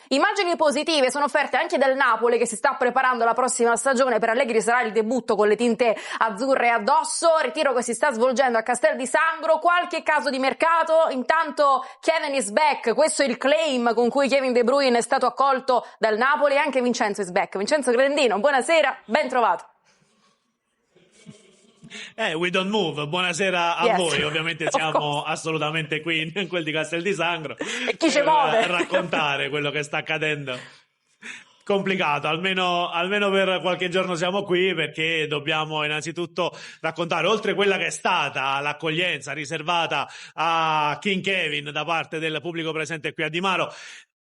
Immagini positive sono offerte anche dal Napoli, che si sta preparando la prossima stagione. Per Allegri sarà il debutto con le tinte azzurre addosso, ritiro che si sta svolgendo a Castel di Sangro. Qualche caso di mercato? Intanto Kevin is back, questo è il claim con cui Kevin De Bruyne è stato accolto dal Napoli. Anche Vincenzo is back. Vincenzo Grandino, buonasera, ben trovato. We don't move, buonasera a voi, ovviamente siamo assolutamente qui in quel di Castel di Sangro e chi ci muove? Raccontare quello che sta accadendo. Complicato, almeno per qualche giorno siamo qui, perché dobbiamo innanzitutto raccontare, oltre quella che è stata l'accoglienza riservata a King Kevin da parte del pubblico presente qui a Di Maro.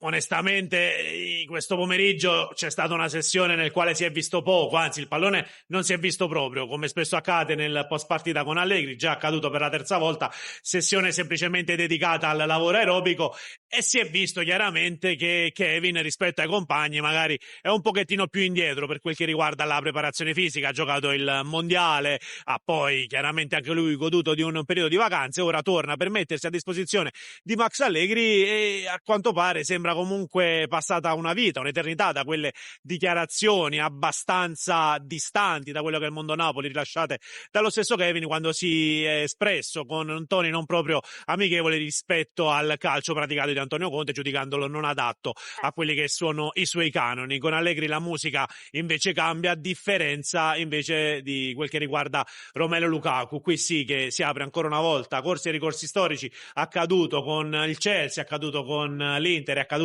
Onestamente, questo pomeriggio c'è stata una sessione nel quale si è visto poco, anzi il pallone non si è visto proprio, come spesso accade nel post partita con Allegri, già accaduto per la terza volta, sessione semplicemente dedicata al lavoro aerobico, e si è visto chiaramente che Kevin rispetto ai compagni magari è un pochettino più indietro per quel che riguarda la preparazione fisica. Ha giocato il mondiale, ha poi chiaramente anche lui goduto di un periodo di vacanze, ora torna per mettersi a disposizione di Max Allegri e a quanto pare sembra comunque passata una vita, un'eternità da quelle dichiarazioni abbastanza distanti da quello che è il mondo Napoli rilasciate dallo stesso Kevin, quando si è espresso con toni non proprio amichevoli rispetto al calcio praticato di Antonio Conte, giudicandolo non adatto a quelli che sono i suoi canoni. Con Allegri la musica invece cambia, a differenza invece di quel che riguarda Romelu Lukaku. Qui sì che si apre ancora una volta corsi e ricorsi storici, accaduto con il Chelsea, accaduto con l'Inter, è accaduto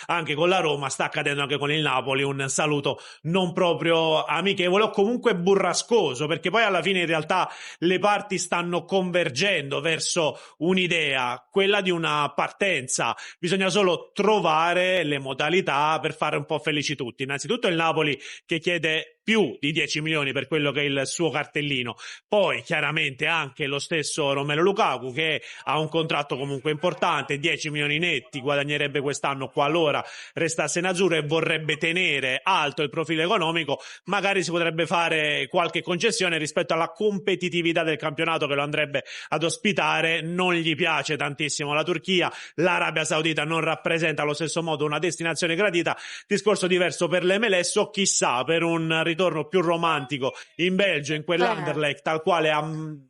anche con la Roma, sta accadendo anche con il Napoli. Un saluto non proprio amichevole o comunque burrascoso, perché poi alla fine in realtà le parti stanno convergendo verso un'idea, quella di una partenza. Bisogna solo trovare le modalità per fare un po' felici tutti. Innanzitutto il Napoli, che chiede più di 10 milioni per quello che è il suo cartellino, poi chiaramente anche lo stesso Romelu Lukaku, che ha un contratto comunque importante, 10 milioni netti guadagnerebbe quest'anno qualora restasse in azzurro, e vorrebbe tenere alto il profilo economico. Magari si potrebbe fare qualche concessione rispetto alla competitività del campionato che lo andrebbe ad ospitare. Non gli piace tantissimo la Turchia, l'Arabia Saudita non rappresenta allo stesso modo una destinazione gradita. Discorso diverso per l'MLS, o chissà per un ritorno più romantico in Belgio, in quell'Anderlecht al quale ha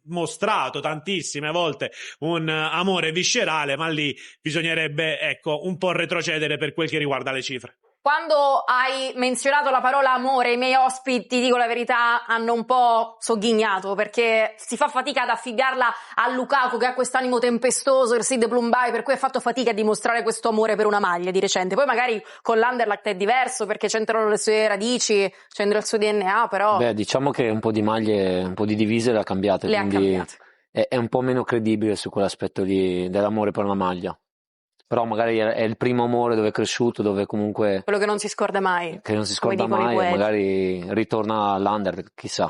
mostrato tantissime volte un amore viscerale, ma lì bisognerebbe un po' retrocedere per quel che riguarda le cifre. Quando hai menzionato la parola amore, i miei ospiti, ti dico la verità, hanno un po' sogghignato, perché si fa fatica ad affidarla a Lukaku, che ha quest'animo tempestoso, il Sid Blumbai, per cui ha fatto fatica a dimostrare questo amore per una maglia di recente. Poi magari con l'Anderlecht è diverso, perché c'entrano le sue radici, c'entra il suo DNA, però... Diciamo che un po' di maglie, un po' di divise le ha cambiate, quindi è un po' meno credibile su quell'aspetto lì dell'amore per una maglia. Però magari è il primo amore dove è cresciuto, dove comunque... Quello che non si scorda mai. Che non si scorda mai, magari ritorna all'Under, chissà.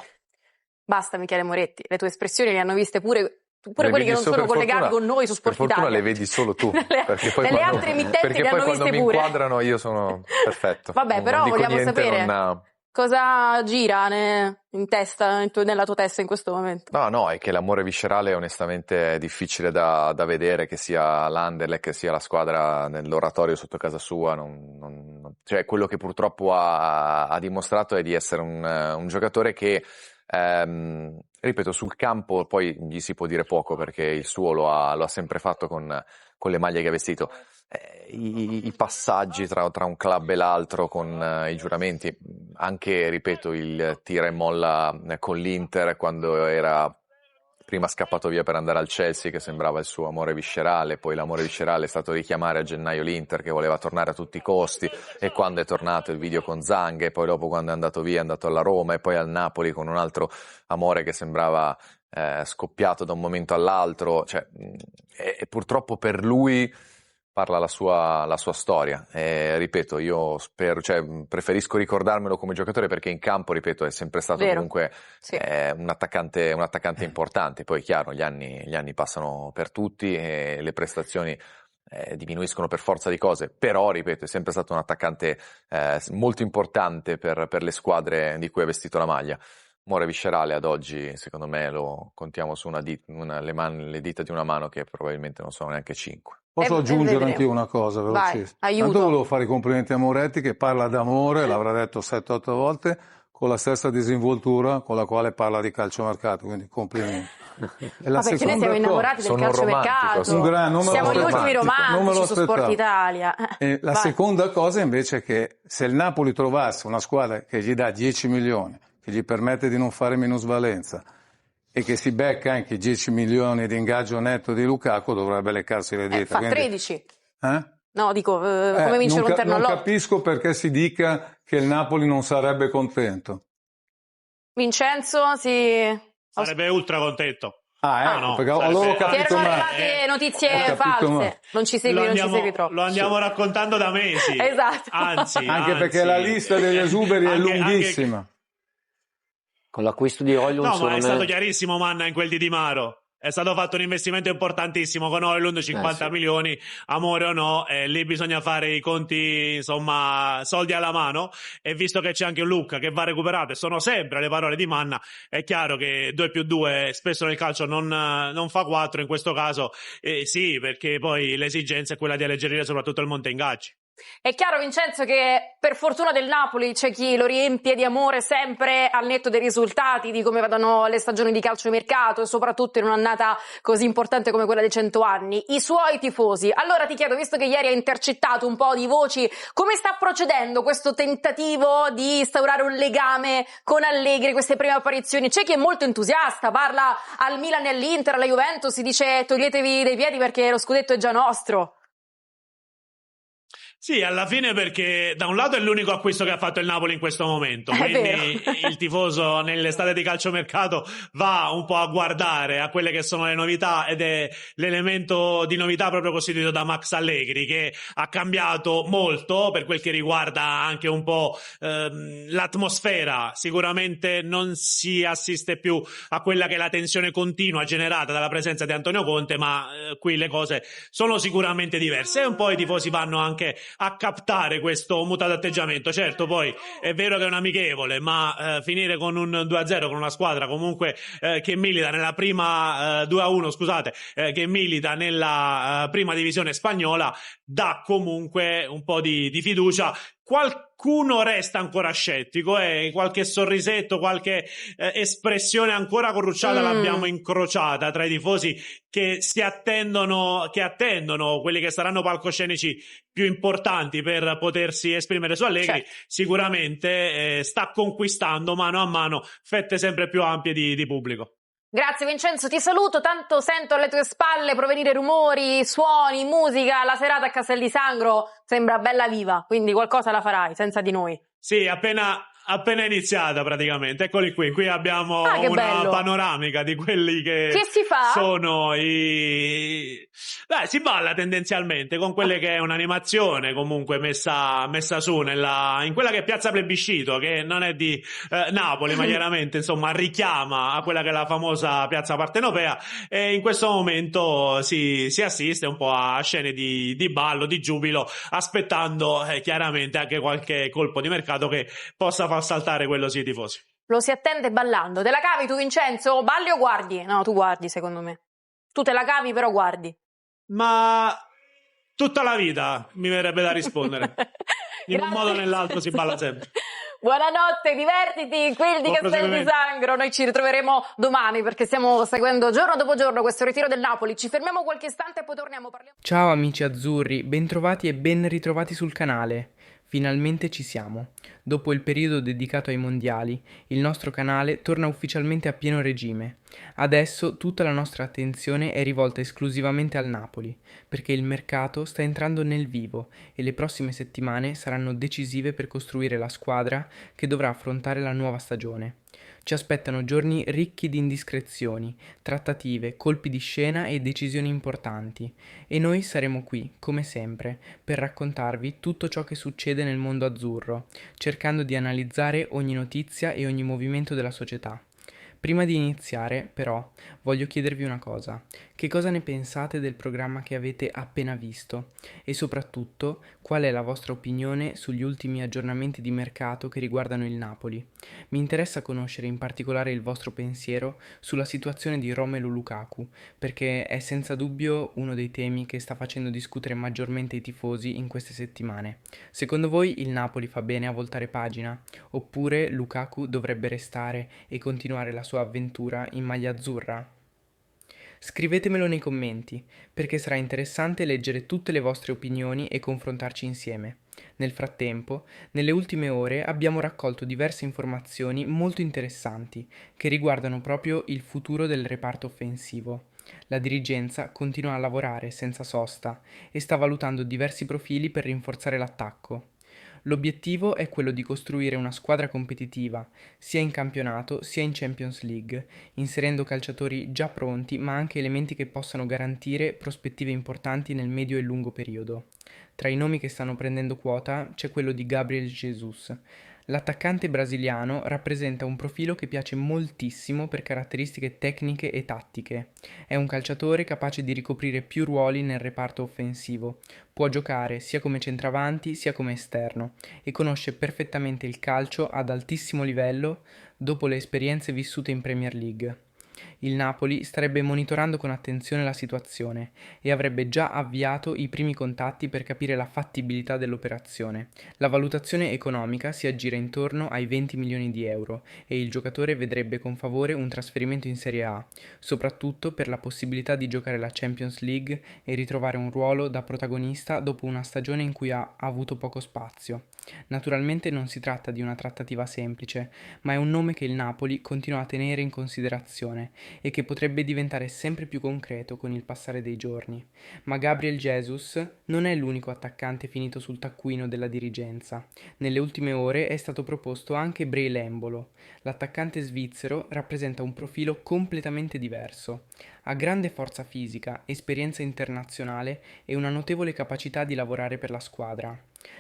Basta Michele Moretti, le tue espressioni le hanno viste pure quelli che non sono collegati con noi su Sport Italia. Per fortuna le vedi solo tu, perché poi le altre emittenti le hanno viste pure. Perché poi quando mi inquadrano io sono perfetto. Vabbè, però vogliamo sapere cosa gira in testa, nella tua testa in questo momento. No, è che l'amore viscerale onestamente è difficile da vedere, che sia l'Anderlecht, che sia la squadra nell'oratorio sotto casa sua. Cioè, quello che purtroppo ha dimostrato è di essere un giocatore che, ripeto, sul campo poi gli si può dire poco, perché il suo lo ha sempre fatto con le maglie che ha vestito. I passaggi tra un club e l'altro, con i giuramenti, anche, ripeto, il tira e molla con l'Inter quando era prima scappato via per andare al Chelsea, che sembrava il suo amore viscerale, poi l'amore viscerale è stato richiamare a gennaio l'Inter, che voleva tornare a tutti i costi, e quando è tornato il video con Zang, e poi dopo quando è andato via è andato alla Roma e poi al Napoli con un altro amore che sembrava scoppiato da un momento all'altro. Cioè, e purtroppo per lui parla la sua storia. Ripeto, io preferisco ricordarmelo come giocatore, perché in campo, ripeto, è sempre stato comunque un attaccante importante. Poi chiaro, gli anni passano per tutti e le prestazioni diminuiscono per forza di cose, però ripeto, è sempre stato un attaccante molto importante per le squadre di cui ha vestito la maglia. amore viscerale ad oggi, secondo me lo contiamo su le dita di una mano, che probabilmente non sono neanche 5. Posso aggiungere anche io una cosa velocissima? Tanto volevo fare i complimenti a Moretti, che parla d'amore, l'avrà detto 7-8 volte, con la stessa disinvoltura con la quale parla di calciomercato, quindi complimenti. E la perché noi siamo innamorati del calciomercato, siamo gli ultimi romantici su Sport Italia. E la seconda cosa invece è che se il Napoli trovasse una squadra che gli dà 10 milioni, che gli permette di non fare minusvalenza e che si becca anche 10 milioni di ingaggio netto di Lukaku, dovrebbe leccarsi le dita. Fa 13. No, dico, come vincere un terno all'otto. Non capisco perché si dica che il Napoli non sarebbe contento. Vincenzo sarebbe ultra contento. No. Perché allora ho capito erano arrivate notizie false. Non ci segui troppo. Lo andiamo raccontando da mesi. Esatto. Anche perché la lista degli esuberi è lunghissima. Con l'acquisto di Højlund ma è stato chiarissimo Manna in quel di Di Maro. È stato fatto un investimento importantissimo con Højlund, 50 milioni, amore o no, lì bisogna fare i conti, insomma, soldi alla mano, e visto che c'è anche un Lucca che va recuperato, e sono sempre le parole di Manna, è chiaro che 2+2 spesso nel calcio non fa 4, in questo caso sì, perché poi l'esigenza è quella di alleggerire soprattutto il monte ingaggi. È chiaro, Vincenzo, che per fortuna del Napoli c'è chi lo riempie di amore sempre al netto dei risultati, di come vadano le stagioni di calciomercato e soprattutto in un'annata così importante come quella dei 100 anni, i suoi tifosi. Allora ti chiedo, visto che ieri hai intercettato un po' di voci, come sta procedendo questo tentativo di instaurare un legame con Allegri, queste prime apparizioni? C'è chi è molto entusiasta, parla al Milan e all'Inter, alla Juventus, si dice toglietevi dai piedi perché lo scudetto è già nostro. Sì, alla fine, perché da un lato è l'unico acquisto che ha fatto il Napoli in questo momento, quindi il tifoso nell'estate di calciomercato va un po' a guardare a quelle che sono le novità, ed è l'elemento di novità proprio costituito da Max Allegri, che ha cambiato molto per quel che riguarda anche un po' l'atmosfera. Sicuramente non si assiste più a quella che è la tensione continua generata dalla presenza di Antonio Conte, ma qui le cose sono sicuramente diverse, e un po' i tifosi vanno anche a captare questo mutato atteggiamento. Certo, poi è vero che è un amichevole, ma finire con un 2-0 con una squadra comunque che milita nella prima 2-1, scusate, che milita nella prima divisione spagnola, dà comunque un po' di fiducia. Qualcuno resta ancora scettico, qualche sorrisetto, qualche espressione ancora corrucciata l'abbiamo incrociata tra i tifosi che attendono quelli che saranno palcoscenici più importanti per potersi esprimere su Allegri. Certo. Sicuramente sta conquistando mano a mano fette sempre più ampie di pubblico. Grazie Vincenzo, ti saluto, tanto sento alle tue spalle provenire rumori, suoni, musica, la serata a Castel di Sangro sembra bella viva, quindi qualcosa la farai senza di noi. Sì, appena iniziata praticamente. Eccoli qui abbiamo una bello. panoramica di quelli che si fa? sono si balla tendenzialmente con quelle che è un'animazione comunque messa su in quella che è Piazza Plebiscito, che non è di Napoli, ma chiaramente insomma richiama a quella che è la famosa Piazza Partenopea, e in questo momento si assiste un po' a scene di ballo, di giubilo, aspettando chiaramente anche qualche colpo di mercato che possa far saltare quello sì, i tifosi. Lo si attende ballando. Te la cavi tu, Vincenzo? Balli o guardi? No, tu guardi, secondo me. Tu te la cavi, però guardi. Ma tutta la vita mi verrebbe da rispondere. In un modo o nell'altro si balla sempre. Buonanotte, divertiti, qui di Castel di Sangro. Noi ci ritroveremo domani perché stiamo seguendo giorno dopo giorno questo ritiro del Napoli. Ci fermiamo qualche istante e poi torniamo. Ciao amici azzurri, bentrovati e ben ritrovati sul canale. Finalmente ci siamo. Dopo il periodo dedicato ai mondiali, il nostro canale torna ufficialmente a pieno regime. Adesso tutta la nostra attenzione è rivolta esclusivamente al Napoli, perché il mercato sta entrando nel vivo e le prossime settimane saranno decisive per costruire la squadra che dovrà affrontare la nuova stagione. Ci aspettano giorni ricchi di indiscrezioni, trattative, colpi di scena e decisioni importanti, e noi saremo qui, come sempre, per raccontarvi tutto ciò che succede nel mondo azzurro, cercando di analizzare ogni notizia e ogni movimento della società. Prima di iniziare, però, voglio chiedervi una cosa. Che cosa ne pensate del programma che avete appena visto? E soprattutto, qual è la vostra opinione sugli ultimi aggiornamenti di mercato che riguardano il Napoli? Mi interessa conoscere in particolare il vostro pensiero sulla situazione di Romelu Lukaku, perché è senza dubbio uno dei temi che sta facendo discutere maggiormente i tifosi in queste settimane. Secondo voi il Napoli fa bene a voltare pagina? Oppure Lukaku dovrebbe restare e continuare la sua avventura in maglia azzurra? Scrivetemelo nei commenti, perché sarà interessante leggere tutte le vostre opinioni e confrontarci insieme. Nel frattempo, nelle ultime ore abbiamo raccolto diverse informazioni molto interessanti che riguardano proprio il futuro del reparto offensivo. La dirigenza continua a lavorare senza sosta e sta valutando diversi profili per rinforzare l'attacco. L'obiettivo è quello di costruire una squadra competitiva, sia in campionato sia in Champions League, inserendo calciatori già pronti ma anche elementi che possano garantire prospettive importanti nel medio e lungo periodo. Tra i nomi che stanno prendendo quota c'è quello di Gabriel Jesus. L'attaccante brasiliano rappresenta un profilo che piace moltissimo per caratteristiche tecniche e tattiche. È un calciatore capace di ricoprire più ruoli nel reparto offensivo. Può giocare sia come centravanti sia come esterno e conosce perfettamente il calcio ad altissimo livello dopo le esperienze vissute in Premier League. Il Napoli starebbe monitorando con attenzione la situazione e avrebbe già avviato i primi contatti per capire la fattibilità dell'operazione. La valutazione economica si aggira intorno ai 20 milioni di euro e il giocatore vedrebbe con favore un trasferimento in Serie A, soprattutto per la possibilità di giocare la Champions League e ritrovare un ruolo da protagonista dopo una stagione in cui ha avuto poco spazio. Naturalmente non si tratta di una trattativa semplice, ma è un nome che il Napoli continua a tenere in considerazione e che potrebbe diventare sempre più concreto con il passare dei giorni. Ma Gabriel Jesus non è l'unico attaccante finito sul taccuino della dirigenza. Nelle ultime ore è stato proposto anche Breel Embolo. L'attaccante svizzero rappresenta un profilo completamente diverso. Ha grande forza fisica, esperienza internazionale e una notevole capacità di lavorare per la squadra.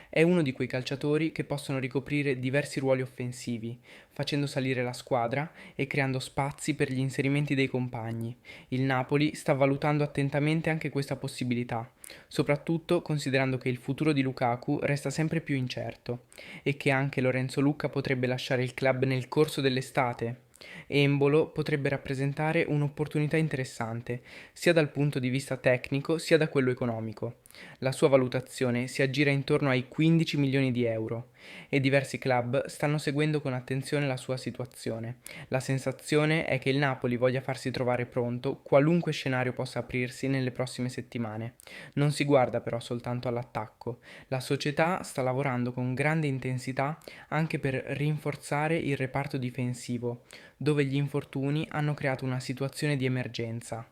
È uno di quei calciatori che possono ricoprire diversi ruoli offensivi, facendo salire la squadra e creando spazi per gli inserimenti dei compagni. Il Napoli sta valutando attentamente anche questa possibilità, soprattutto considerando che il futuro di Lukaku resta sempre più incerto e che anche Lorenzo Lucca potrebbe lasciare il club nel corso dell'estate. Embolo potrebbe rappresentare un'opportunità interessante, sia dal punto di vista tecnico sia da quello economico. La sua valutazione si aggira intorno ai 15 milioni di euro e diversi club stanno seguendo con attenzione la sua situazione. La sensazione è che il Napoli voglia farsi trovare pronto qualunque scenario possa aprirsi nelle prossime settimane. Non si guarda però soltanto all'attacco. La società sta lavorando con grande intensità anche per rinforzare il reparto difensivo, dove gli infortuni hanno creato una situazione di emergenza.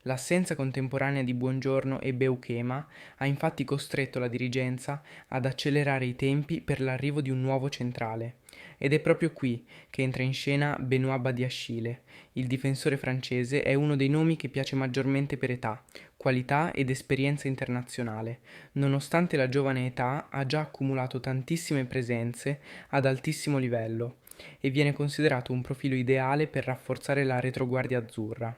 L'assenza contemporanea di Buongiorno e Beukema ha infatti costretto la dirigenza ad accelerare i tempi per l'arrivo di un nuovo centrale. Ed è proprio qui che entra in scena Benoît Badiashile. Il difensore francese è uno dei nomi che piace maggiormente per età, qualità ed esperienza internazionale. Nonostante la giovane età, ha già accumulato tantissime presenze ad altissimo livello e viene considerato un profilo ideale per rafforzare la retroguardia azzurra.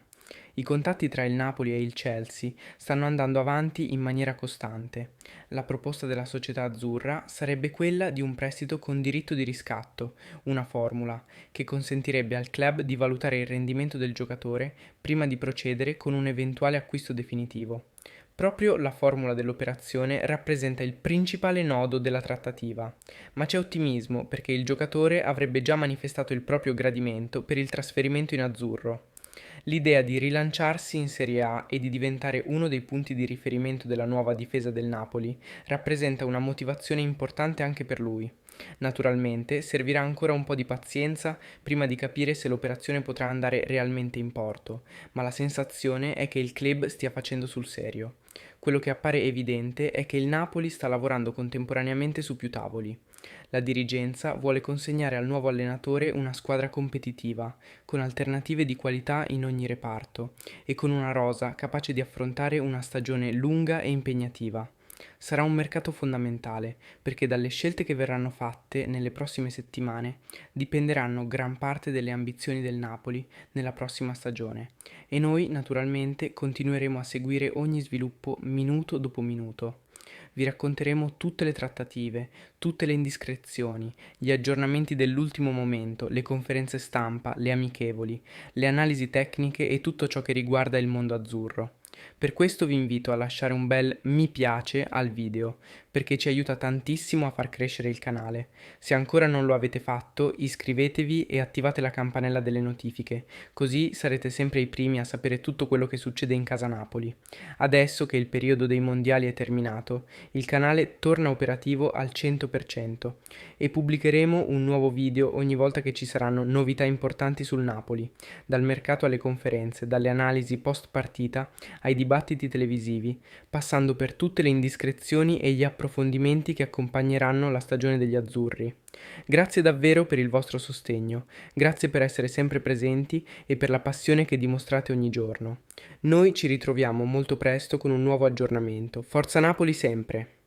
I contatti tra il Napoli e il Chelsea stanno andando avanti in maniera costante. La proposta della società azzurra sarebbe quella di un prestito con diritto di riscatto, una formula che consentirebbe al club di valutare il rendimento del giocatore prima di procedere con un eventuale acquisto definitivo. Proprio la formula dell'operazione rappresenta il principale nodo della trattativa, ma c'è ottimismo perché il giocatore avrebbe già manifestato il proprio gradimento per il trasferimento in azzurro. L'idea di rilanciarsi in Serie A e di diventare uno dei punti di riferimento della nuova difesa del Napoli rappresenta una motivazione importante anche per lui. Naturalmente servirà ancora un po' di pazienza prima di capire se l'operazione potrà andare realmente in porto, ma la sensazione è che il club stia facendo sul serio. Quello che appare evidente è che il Napoli sta lavorando contemporaneamente su più tavoli. La dirigenza vuole consegnare al nuovo allenatore una squadra competitiva, con alternative di qualità in ogni reparto e con una rosa capace di affrontare una stagione lunga e impegnativa. Sarà un mercato fondamentale perché dalle scelte che verranno fatte nelle prossime settimane dipenderanno gran parte delle ambizioni del Napoli nella prossima stagione e noi naturalmente continueremo a seguire ogni sviluppo minuto dopo minuto. Vi racconteremo tutte le trattative, tutte le indiscrezioni, gli aggiornamenti dell'ultimo momento, le conferenze stampa, le amichevoli, le analisi tecniche e tutto ciò che riguarda il mondo azzurro. Per questo vi invito a lasciare un bel mi piace al video, perché ci aiuta tantissimo a far crescere il canale. Se ancora non lo avete fatto, iscrivetevi e attivate la campanella delle notifiche, così sarete sempre i primi a sapere tutto quello che succede in casa Napoli. Adesso che il periodo dei mondiali è terminato, il canale torna operativo al 100% e pubblicheremo un nuovo video ogni volta che ci saranno novità importanti sul Napoli, dal mercato alle conferenze, dalle analisi post partita ai dibattiti televisivi, passando per tutte le indiscrezioni e gli approfondimenti che accompagneranno la stagione degli azzurri. Grazie davvero per il vostro sostegno, grazie per essere sempre presenti e per la passione che dimostrate ogni giorno. Noi ci ritroviamo molto presto con un nuovo aggiornamento. Forza Napoli sempre!